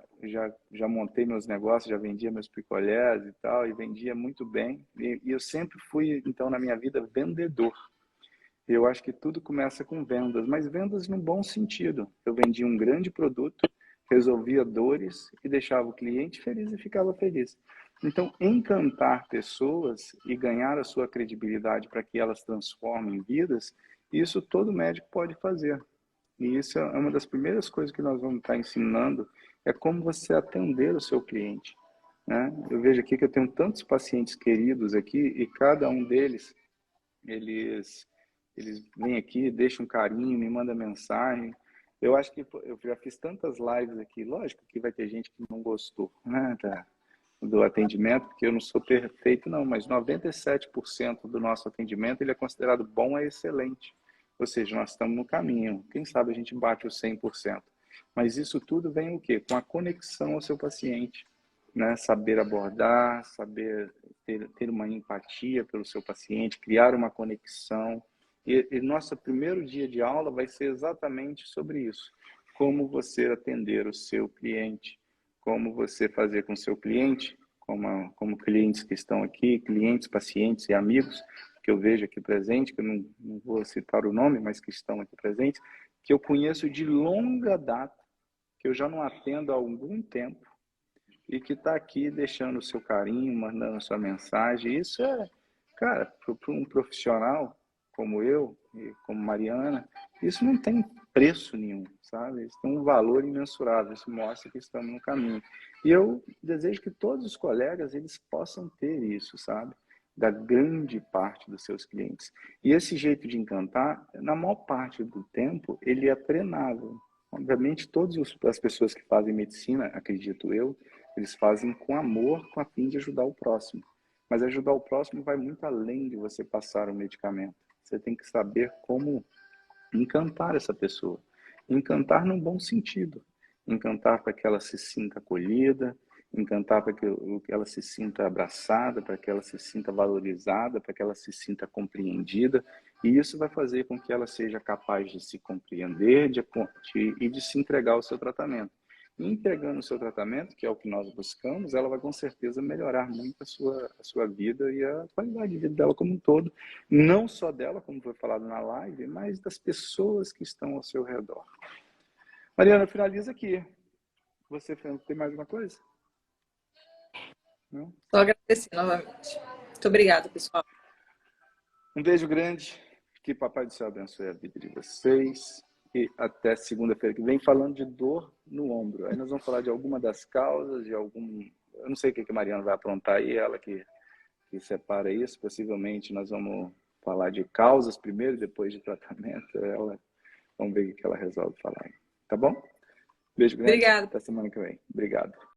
montei meus negócios, já vendia meus picolés e tal, e vendia muito bem. E eu sempre fui, então, na minha vida, vendedor. Eu acho que tudo começa com vendas, mas vendas no bom sentido. Eu vendia um grande produto, resolvia dores e deixava o cliente feliz e ficava feliz. Então, encantar pessoas e ganhar a sua credibilidade para que elas transformem vidas, isso todo médico pode fazer. E isso é uma das primeiras coisas que nós vamos estar ensinando, é como você atender o seu cliente, né? Eu vejo aqui que eu tenho tantos pacientes queridos aqui e cada um deles, eles eles vêm aqui, deixam um carinho, me mandam mensagem. Eu acho que eu já fiz tantas lives aqui. Lógico que vai ter gente que não gostou, né, do atendimento, porque eu não sou perfeito, não, mas 97% do nosso atendimento ele é considerado bom a excelente. Ou seja, nós estamos no caminho. Quem sabe a gente bate os 100%. Mas isso tudo vem o quê? Com a conexão ao seu paciente, né? Saber abordar, saber ter uma empatia pelo seu paciente, criar uma conexão. E nosso primeiro dia de aula vai ser exatamente sobre isso. Como você atender o seu cliente, como você fazer com o seu cliente, como clientes que estão aqui, clientes, pacientes e amigos, que eu vejo aqui presente, que eu não vou citar o nome, mas que estão aqui presentes, que eu conheço de longa data, que eu já não atendo há algum tempo, e que está aqui deixando o seu carinho, mandando a sua mensagem. Isso é, cara, para um profissional como eu e como Mariana, isso não tem preço nenhum, sabe? Isso tem um valor imensurável, isso mostra que estamos no caminho. E eu desejo que todos os colegas, eles possam ter isso, sabe? Da grande parte dos seus clientes. E esse jeito de encantar, na maior parte do tempo, ele é treinável. Obviamente, todas as pessoas que fazem medicina, acredito eu, eles fazem com amor, com a fim de ajudar o próximo. Mas ajudar o próximo vai muito além de você passar o medicamento. Você tem que saber como encantar essa pessoa. Encantar num bom sentido. Encantar para que ela se sinta acolhida, encantar para que ela se sinta abraçada, para que ela se sinta valorizada, para que ela se sinta compreendida. E isso vai fazer com que ela seja capaz de se compreender e de se entregar ao seu tratamento. E entregando o seu tratamento, que é o que nós buscamos, ela vai com certeza melhorar muito a sua vida e a qualidade de vida dela como um todo. Não só dela, como foi falado na live, mas das pessoas que estão ao seu redor. Mariana, finaliza aqui. Você tem mais uma coisa? Não? Só agradecer novamente. Muito obrigada, pessoal. Um beijo grande. Que Papai do Céu abençoe a vida de vocês. E até segunda-feira que vem, falando de dor no ombro. Aí nós vamos falar de alguma das causas, de algum... Eu não sei o que a Mariana vai aprontar aí, ela que separa isso. Possivelmente nós vamos falar de causas primeiro, depois de tratamento. Vamos ver o que ela resolve falar. Tá bom? Beijo grande. Obrigada. Até semana que vem. Obrigado.